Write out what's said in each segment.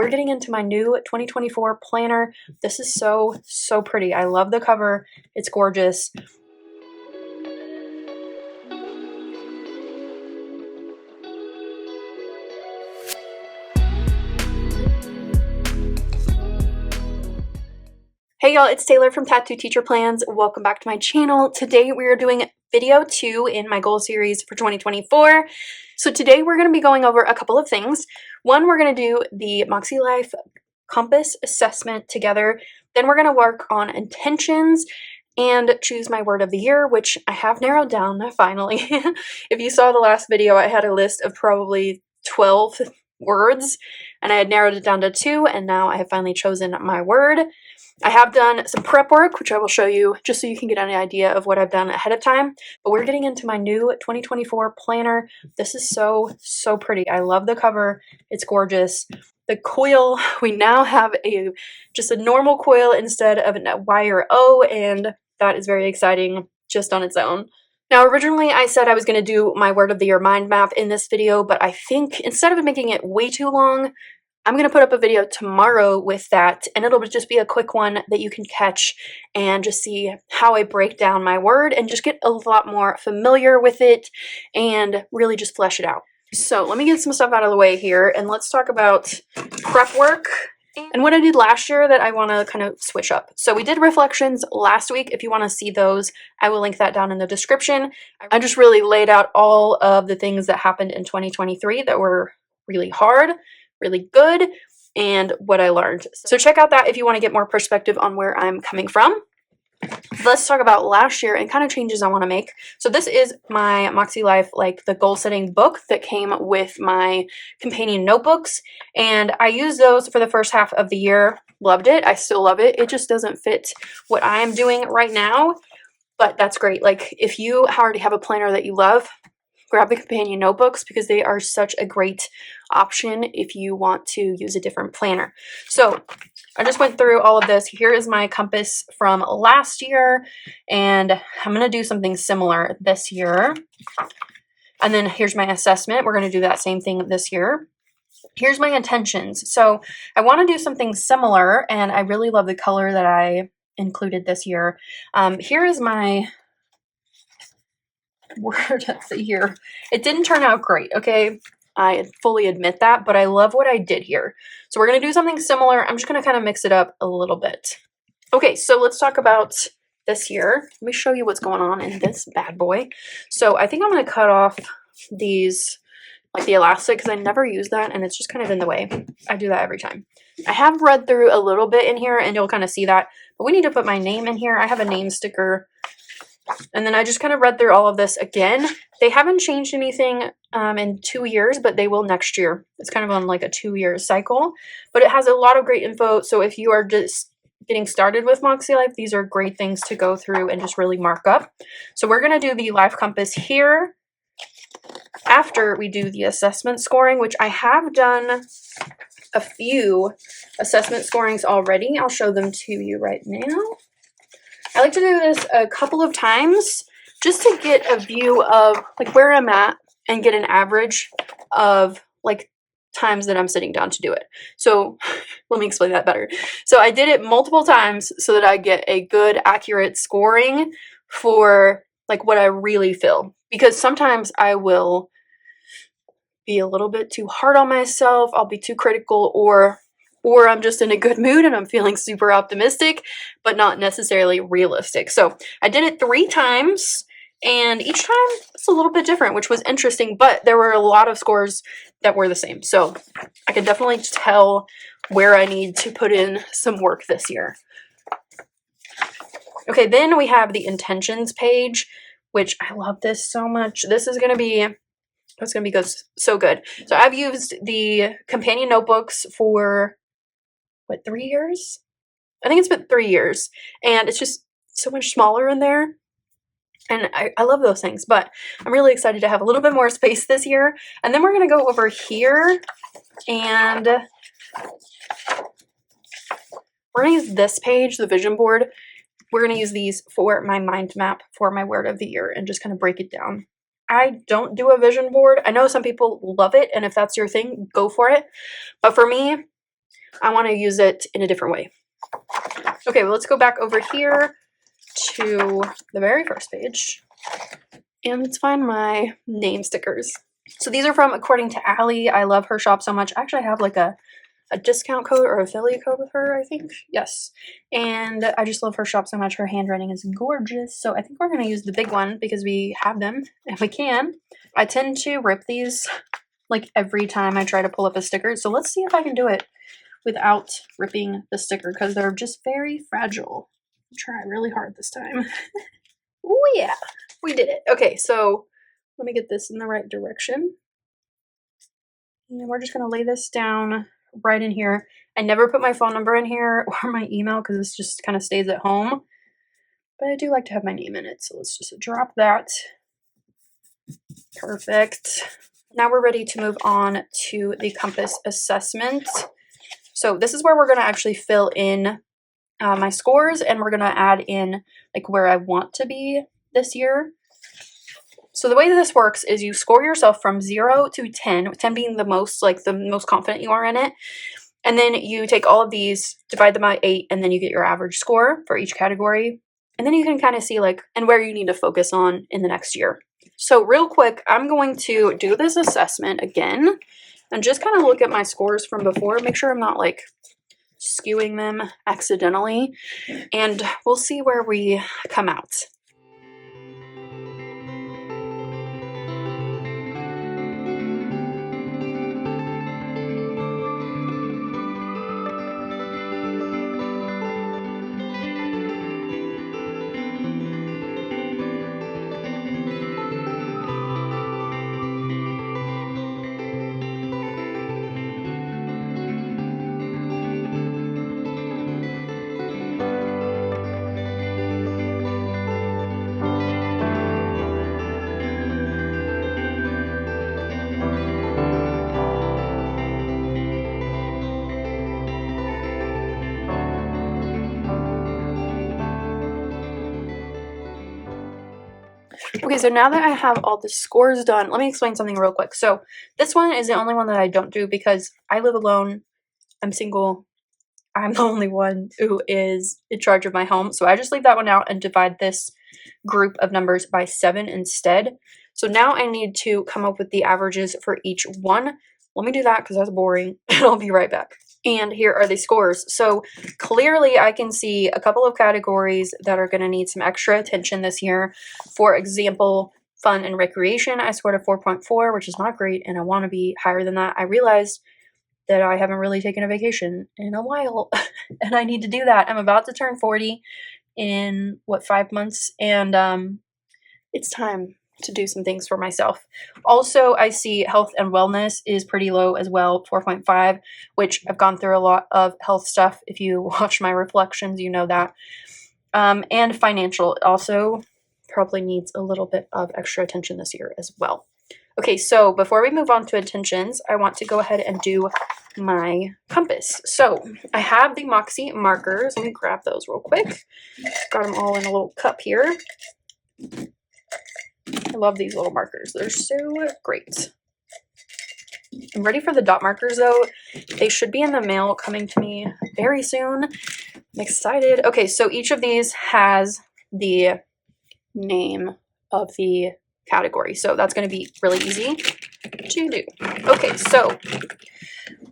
we're getting into my new 2024 planner. This is so pretty. I love the cover. It's gorgeous. Hey y'all, it's Taylor from Tattooed Teacher Plans. Welcome back to my channel. Today we are doing video 2 in my goal series for 2024. So today we're going to be going over a couple of things. One, we're going to do the makselife compass assessment together. Then we're going to work on intentions and choose my word of the year, which I have narrowed down finally. If you saw the last video, I had a list of probably 12 words and I had narrowed it down to 2, and now I have finally chosen my word. I have done some prep work, which I will show you just so you can get an idea of what I've done ahead of time. But we're getting into my new 2024 planner. This is so pretty. I love the cover. It's gorgeous. The coil, we now have just a normal coil instead of a wire O, and that is very exciting just on its own. Now, originally I said I was going to do my word of the year mind map in this video, but I think instead of making it way too long, I'm going to put up a video tomorrow with that, and it'll just be a quick one that you can catch and just see how I break down my word and just get a lot more familiar with it and really just flesh it out. So let me get some stuff out of the way here, and let's talk about prep work and what I did last year that I want to kind of switch up. So we did reflections last week. If you want to see those, I will link that down in the description. I just really laid out all of the things that happened in 2023 that were really hard, really good, and what I learned. So check out that if you want to get more perspective on where I'm coming from. Let's talk about last year and kind of changes I want to make. So this is my makselife, like the goal setting book that came with my companion notebooks, and I used those for the first half of the year. Loved it. I still love it. It just doesn't fit what I am doing right now, but that's great. Like if you already have a planner that you love, grab the companion notebooks because they are such a great option if you want to use a different planner. So I just went through all of this. Here is my compass from last year, and I'm going to do something similar this year. And then here's my assessment. We're going to do that same thing this year. Here's my intentions. So I want to do something similar, and I really love the color that I included this year. Here is my word of the year. It didn't turn out great, okay? I fully admit that, but I love what I did here. So we're going to do something similar. I'm just going to kind of mix it up a little bit. Okay, so let's talk about this year. Let me show you what's going on in this bad boy. So I think I'm going to cut off these, like the elastic, because I never use that and it's just kind of in the way. I do that every time. I have read through a little bit in here and you'll kind of see that, but we need to put my name in here. I have a name sticker. And then I just kind of read through all of this again. They haven't changed anything in 2 years, but they will next year. It's kind of on like a 2-year cycle, but it has a lot of great info. So if you are just getting started with makselife, these are great things to go through and just really mark up. So we're going to do the life compass here after we do the assessment scoring, which I have done a few assessment scorings already. I'll show them to you right now. I like to do this a couple of times just to get a view of like where I'm at and get an average of like times that I'm sitting down to do it. So let me explain that better. So I did it multiple times so that I get a good accurate scoring for like what I really feel, because sometimes I will be a little bit too hard on myself. I'll be too critical, or I'm just in a good mood and I'm feeling super optimistic, but not necessarily realistic. So I did it 3 times, and each time it's a little bit different, which was interesting, but there were a lot of scores that were the same. So I can definitely tell where I need to put in some work this year. Okay, then we have the intentions page, which I love this so much. This is going to be, it's going to be so good. So I've used the companion notebooks for what, 3 years? I think it's been 3 years, and it's just so much smaller in there, and I love those things, but I'm really excited to have a little bit more space this year. And then we're going to go over here, and we're going to use this page, the vision board. We're going to use these for my mind map for my word of the year and just kind of break it down. I don't do a vision board. I know some people love it, and if that's your thing, go for it. But for me, I want to use it in a different way. Okay, well, let's go back over here to the very first page. And let's find my name stickers. So these are from According to Allie. I love her shop so much. Actually, I have like a discount code or affiliate code with her, I think. Yes. And I just love her shop so much. Her handwriting is gorgeous. So I think we're going to use the big one because we have them if we can. I tend to rip these like every time I try to pull up a sticker. So let's see if I can do it without ripping the sticker because they're just very fragile. I'll try really hard this time. Oh yeah, we did it. Okay, so let me get this in the right direction. And we're just going to lay this down right in here. I never put my phone number in here or my email because this just kind of stays at home. But I do like to have my name in it. So let's just drop that. Perfect. Now we're ready to move on to the compass assessment. So this is where we're going to actually fill in my scores, and we're going to add in like where I want to be this year. So the way that this works is you score yourself from 0 to 10, 10 being the most, like the most confident you are in it. And then you take all of these, divide them by 8, and then you get your average score for each category. And then you can kind of see like, and where you need to focus on in the next year. So real quick, I'm going to do this assessment again and just kind of look at my scores from before, make sure I'm not like skewing them accidentally, and we'll see where we come out. Okay, so now that I have all the scores done, let me explain something real quick. So this one is the only one that I don't do because I live alone, I'm single, I'm the only one who is in charge of my home. So I just leave that one out and divide this group of numbers by 7 instead. So now I need to come up with the averages for each one. Let me do that because that's boring, and I'll be right back. And here are the scores. So clearly I can see a couple of categories that are going to need some extra attention this year. For example, fun and recreation, I scored a 4.4, which is not great, and I want to be higher than that. I realized that I haven't really taken a vacation in a while, and I need to do that. I'm about to turn 40 in, 5 months, and it's time to do some things for myself. Also, I see health and wellness is pretty low as well, 4.5, which I've gone through a lot of health stuff. If you watch my reflections, you know that. And financial also probably needs a little bit of extra attention this year as well. Okay, so before we move on to attentions, I want to go ahead and do my compass. So I have the Moxie markers. Let me grab those real quick. Got them all in a little cup here. I love these little markers. They're so great. I'm ready for the dot markers though. They should be in the mail coming to me very soon. I'm excited. Okay, so each of these has the name of the category. So that's going to be really easy to do. Okay, so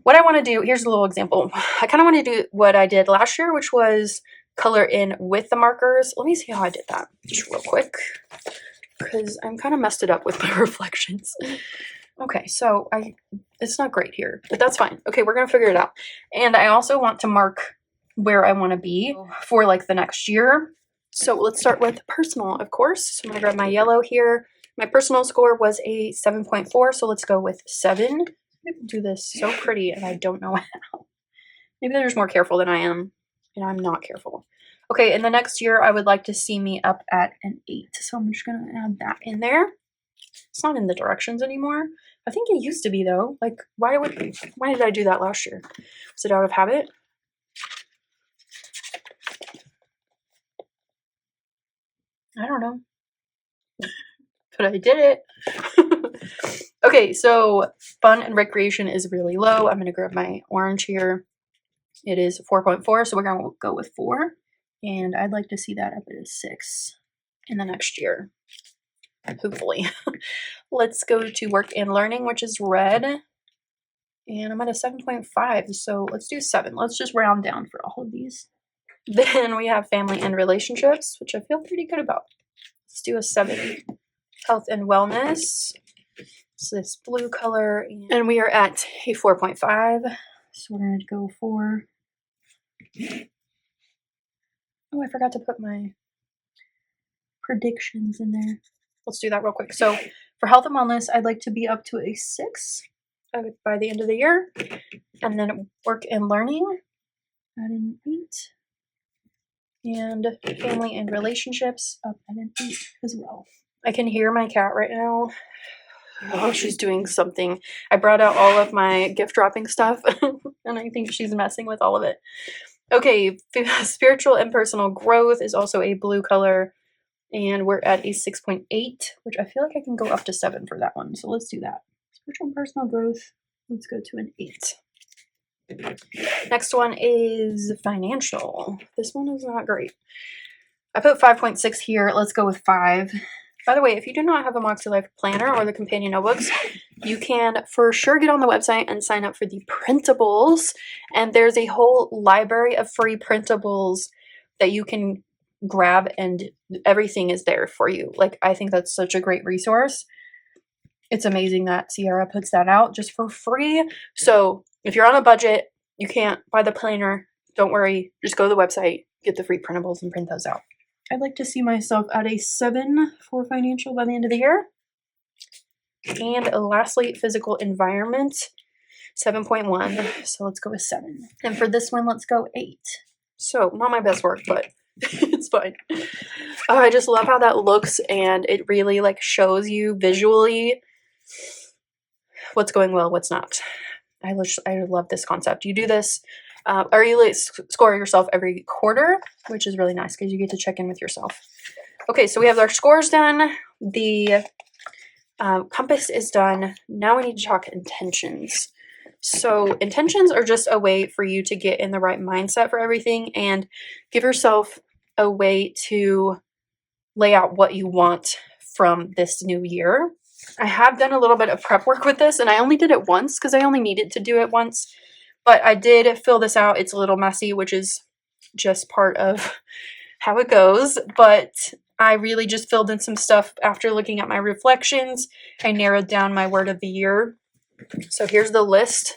what I want to do, here's a little example. I kind of want to do what I did last year, which was color in with the markers. Let me see how I did that just real quick, because I'm kind of messed it up with my reflections. Okay, so it's not great here, but that's fine. Okay, we're going to figure it out. And I also want to mark where I want to be for like the next year. So let's start with personal, of course. So I'm going to grab my yellow here. My personal score was a 7.4, so let's go with 7. People do this so pretty, and I don't know how. Maybe they're just more careful than I am, and I'm not careful. Okay, in the next year, I would like to see me up at an 8. So I'm just going to add that in there. It's not in the directions anymore. I think it used to be, though. Like, why did I do that last year? Was it out of habit? I don't know. But I did it. Okay, so fun and recreation is really low. I'm going to grab my orange here. It is 4.4, so we're going to go with 4. And I'd like to see that up at a 6 in the next year, hopefully. Let's go to work and learning, which is red. And I'm at a 7.5, so let's do 7. Let's just round down for all of these. Then we have family and relationships, which I feel pretty good about. Let's do a 7. Health and wellness. So this blue color. And we are at a 4.5. So we're going to go for... Oh, I forgot to put my predictions in there. Let's do that real quick. So for health and wellness, I'd like to be up to a 6 by the end of the year. And then work and learning at an 8. And family and relationships up at an 8 as well. I can hear my cat right now. Oh, she's doing something. I brought out all of my gift dropping stuff and I think she's messing with all of it. Okay, spiritual and personal growth is also a blue color. And we're at a 6.8, which I feel like I can go up to 7 for that one. So let's do that. Spiritual and personal growth. Let's go to an 8. Next one is financial. This one is not great. I put 5.6 here. Let's go with 5. By the way, if you do not have a makselife planner or the companion notebooks, you can for sure get on the website and sign up for the printables. And there's a whole library of free printables that you can grab, and everything is there for you. Like, I think that's such a great resource. It's amazing that Sierra puts that out just for free. So if you're on a budget, you can't buy the planner, don't worry. Just go to the website, get the free printables, and print those out. I'd like to see myself at a 7 for financial by the end of the year. And lastly, physical environment, 7.1. So let's go with 7. And for this one, let's go 8. So not my best work, but it's fine. I just love how that looks, and it really like shows you visually what's going well, what's not. I love this concept. You do this, or you like score yourself every quarter, which is really nice because you get to check in with yourself. Okay, so we have our scores done. The compass is done. Now we need to talk intentions. So intentions are just a way for you to get in the right mindset for everything and give yourself a way to lay out what you want from this new year. I have done a little bit of prep work with this, and I only did it once because I only needed to do it once. But I did fill this out. It's a little messy, which is just part of how it goes. But I really just filled in some stuff after looking at my reflections. I narrowed down my word of the year. So here's the list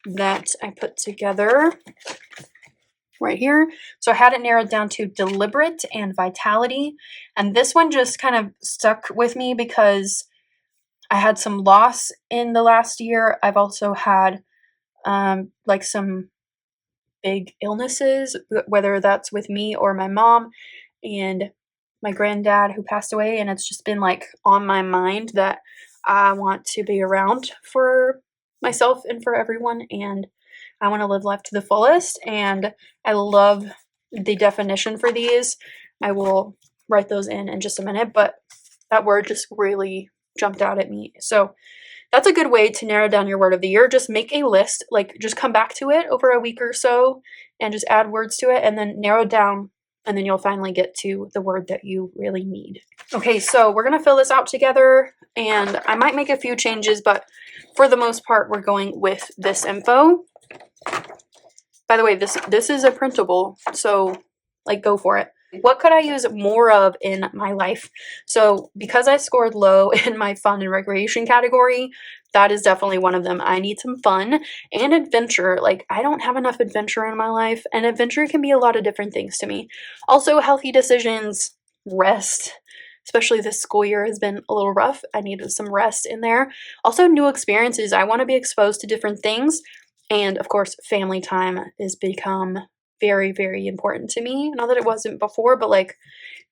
that I put together right here. So I had it narrowed down to deliberate and vitality. And this one just kind of stuck with me because I had some loss in the last year. I've also had like some big illnesses, whether that's with me or my mom and my granddad who passed away. And it's just been like on my mind that I want to be around for myself and for everyone. And I want to live life to the fullest. And I love the definition for these. I will write those in just a minute, but that word just really jumped out at me. So that's a good way to narrow down your word of the year. Just make a list, like just come back to it over a week or so and just add words to it and then narrow it down, and then you'll finally get to the word that you really need. Okay, so we're going to fill this out together, and I might make a few changes, but for the most part, we're going with this info. By the way, this is a printable, so like go for it. What could I use more of in my life? So because I scored low in my fun and recreation category, that is definitely one of them. I need some fun and adventure. Like, I don't have enough adventure in my life, and adventure can be a lot of different things to me. Also, healthy decisions, rest, especially this school year has been a little rough. I needed some rest in there. Also, new experiences. I want to be exposed to different things. And of course, family time has become very, very important to me. Not that it wasn't before, but like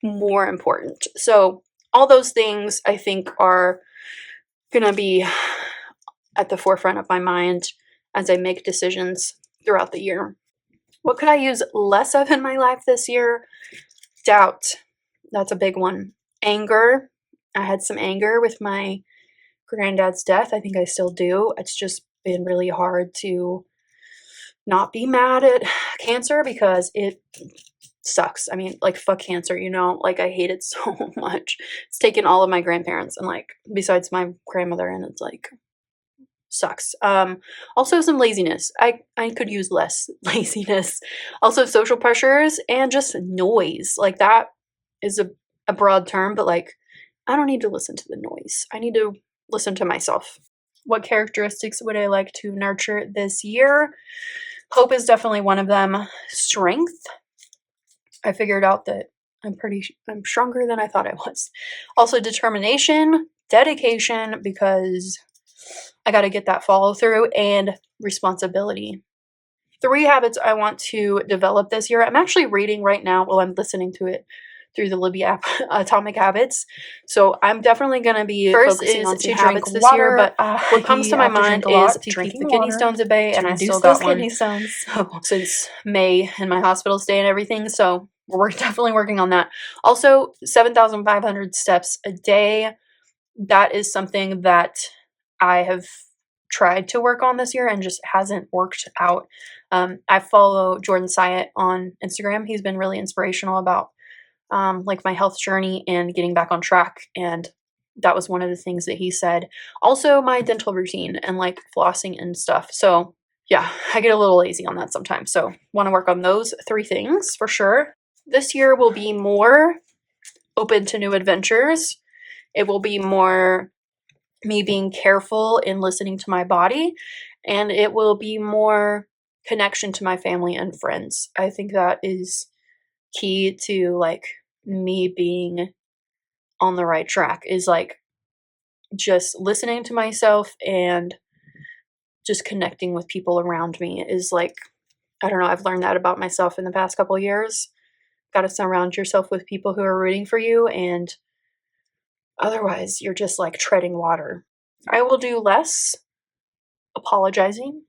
more important. So all those things I think are going to be at the forefront of my mind as I make decisions throughout the year. What could I use less of in my life this year? Doubt. That's a big one. Anger. I had some anger with my granddad's death. I think I still do. It's just been really hard to not be mad at cancer because it sucks. I mean, like, fuck cancer, you know? Like, I hate it so much. It's taken all of my grandparents and, like, besides my grandmother, and it's like, sucks. Also some laziness. I could use less laziness. Also social pressures and just noise. Like, that is a broad term, but like, I don't need to listen to the noise. I need to listen to myself. What characteristics would I like to nurture this year? Hope is definitely one of them. Strength. I figured out that I'm stronger than I thought I was. Also determination, dedication, because I got to get that follow through, and responsibility. 3 habits I want to develop this year. I'm actually reading right now while I'm listening to it through the Libby app, Atomic Habits. So I'm definitely going to be focusing on some habits this year. But what comes to my mind is to keep the kidney stones at bay, and I still got one kidney stones since May in my hospital stay and everything. So we're definitely working on that. Also, 7,500 steps a day. That is something that I have tried to work on this year and just hasn't worked out. I follow Jordan Syatt on Instagram. He's been really inspirational about like my health journey and getting back on track, and that was one of the things that he said. Also my dental routine and like flossing and stuff. So yeah, I get a little lazy on that sometimes. So want to work on those 3 things for sure. This year will be more open to new adventures. It will be more me being careful in listening to my body, and it will be more connection to my family and friends. I think that is key to like me being on the right track, is like just listening to myself and just connecting with people around me. Is like, I don't know, I've learned that about myself in the past couple of years. Got to surround yourself with people who are rooting for you, and otherwise you're just like treading water. I will do less apologizing,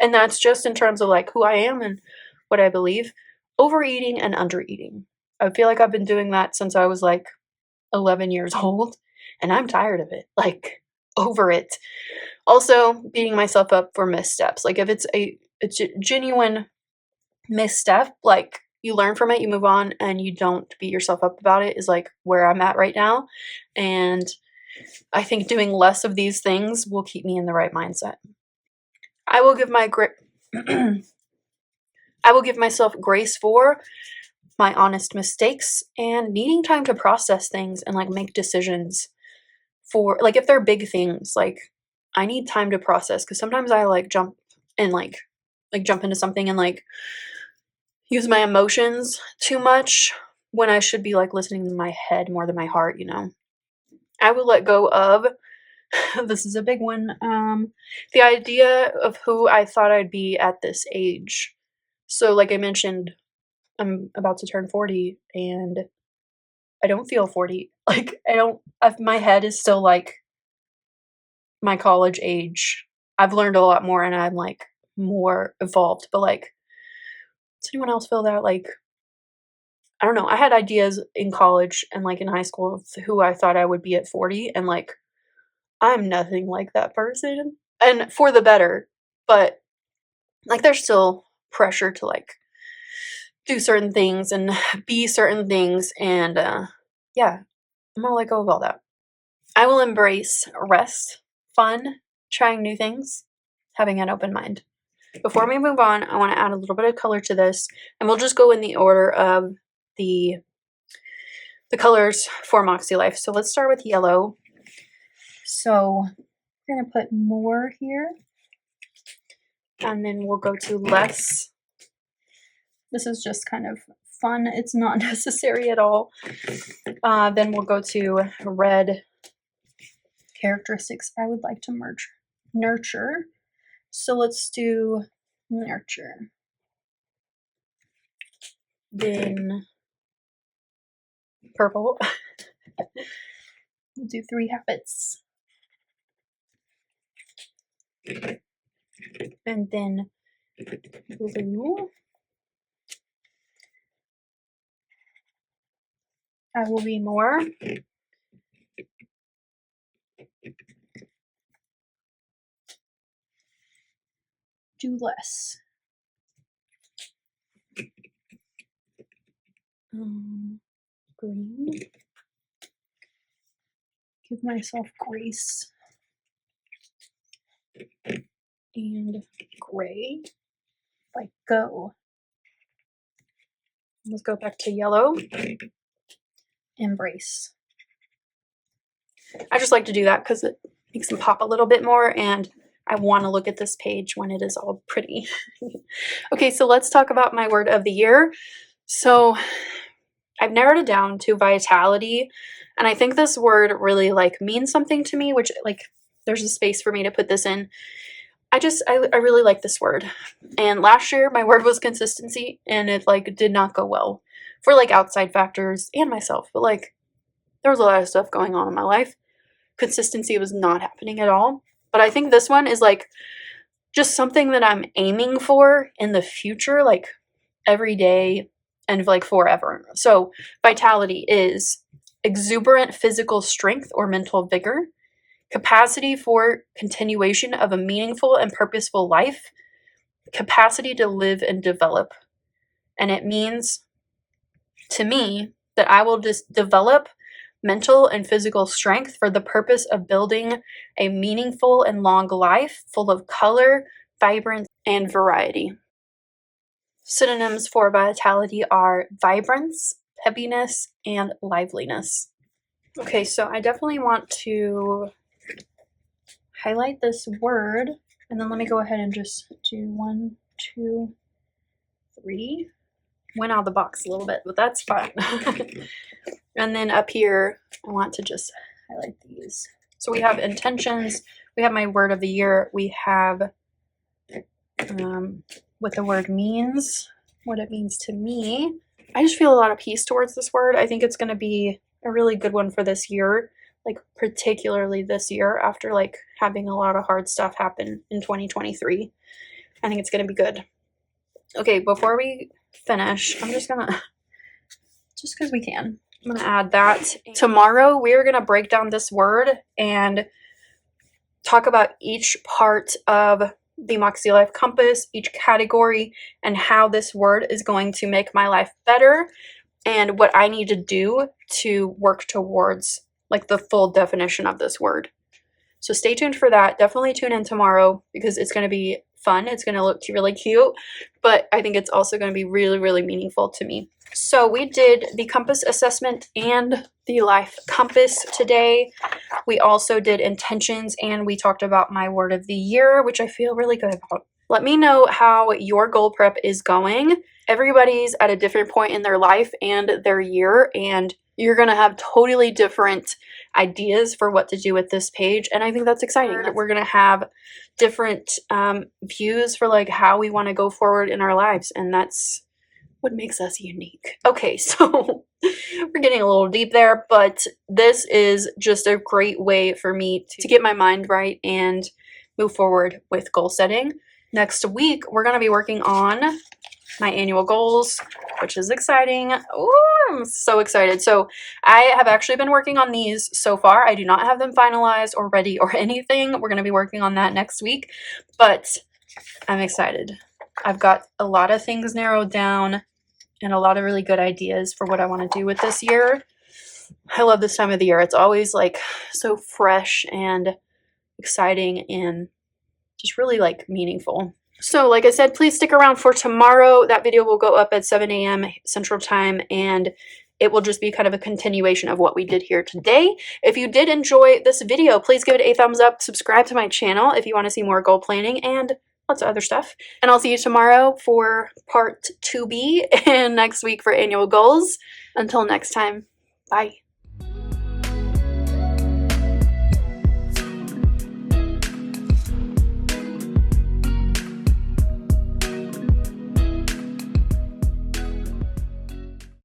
and that's just in terms of like who I am and what I believe. Overeating and undereating. I feel like I've been doing that since I was like 11 years old, and I'm tired of it. Like, over it. Also, beating myself up for missteps. Like, if it's a genuine misstep, like, you learn from it, you move on, and you don't beat yourself up about it, is like where I'm at right now. And I think doing less of these things will keep me in the right mindset. I will give I will give myself grace for my honest mistakes and needing time to process things and like make decisions for like, if they're big things, like I need time to process, because sometimes I like jump and like jump into something and like use my emotions too much when I should be like listening to my head more than my heart, you know. I will let go of this is a big one, the idea of who I thought I'd be at this age. So like I mentioned, I'm about to turn 40 and I don't feel 40. Like, my head is still like my college age. I've learned a lot more and I'm like more evolved, but like, does anyone else feel that? Like, I don't know. I had ideas in college and like in high school of who I thought I would be at 40, and like, I'm nothing like that person. And for the better, but like, there's still pressure to like do certain things and be certain things, and yeah, I'm gonna let go of all that. I will embrace rest, fun, trying new things, having an open mind. Before we move on, I want to add a little bit of color to this, and we'll just go in the order of the colors for makselife. So let's start with yellow. So we're gonna put more here, and then we'll go to less. This is just kind of fun. It's not necessary at all. Then we'll go to red. Characteristics I would like to nurture. So let's do nurture. Then purple. We'll do 3 habits. And then blue. I will be more. Do less. Green. Give myself grace. And gray. Like go. Let's go back to yellow. Embrace. I just like to do that because it makes them pop a little bit more, and I want to look at this page when it is all pretty. Okay, so let's talk about my word of the year. So I've narrowed it down to vitality, and I think this word really like means something to me, which like there's a space for me to put this in. I really like this word. And last year my word was consistency, and it like did not go well for like outside factors and myself, but like there was a lot of stuff going on in my life. Consistency was not happening at all. But I think this one is like just something that I'm aiming for in the future, like every day and like forever. So vitality is exuberant physical strength or mental vigor, capacity for continuation of a meaningful and purposeful life, capacity to live and develop. And it means to me that I will just develop mental and physical strength for the purpose of building a meaningful and long life full of color, vibrance, and variety. Synonyms for vitality are vibrance, peppiness, and liveliness. Okay, so I definitely want to highlight this word, and then let me go ahead and just do 1, 2, 3. Went out of the box a little bit, but that's fine. And then up here, I want to just highlight these. So we have intentions, we have my word of the year, we have what the word means, what it means to me. I just feel a lot of peace towards this word. I think it's going to be a really good one for this year, like particularly this year after like having a lot of hard stuff happen in 2023. I think it's going to be good. Okay, before we finish, I'm just gonna, just because we can, I'm gonna add that. Tomorrow we're gonna break down this word and talk about each part of the makselife compass, each category, and how this word is going to make my life better and what I need to do to work towards like the full definition of this word. So stay tuned for that. Definitely tune in tomorrow because it's going to be fun. It's going to look really cute, but I think it's also going to be really, really meaningful to me. So we did the compass assessment and the life compass today. We also did intentions, and we talked about my word of the year, which I feel really good about. Let me know how your goal prep is going. Everybody's at a different point in their life and their year, and you're going to have totally different ideas for what to do with this page, and I think that's exciting. We're going to have different views for like how we want to go forward in our lives, and that's what makes us unique. Okay, so we're getting a little deep there, but this is just a great way for me to get my mind right and move forward with goal setting. Next week, we're going to be working on my annual goals, which is exciting. Ooh, I'm so excited. So I have actually been working on these so far. I do not have them finalized or ready or anything. We're going to be working on that next week, but I'm excited. I've got a lot of things narrowed down and a lot of really good ideas for what I want to do with this year. I love this time of the year. It's always like so fresh and exciting and just really like meaningful. So like I said, please stick around for tomorrow. That video will go up at 7 a.m. Central Time, and it will just be kind of a continuation of what we did here today. If you did enjoy this video, please give it a thumbs up. Subscribe to my channel if you want to see more goal planning and lots of other stuff. And I'll see you tomorrow for part 2B and next week for annual goals. Until next time, bye.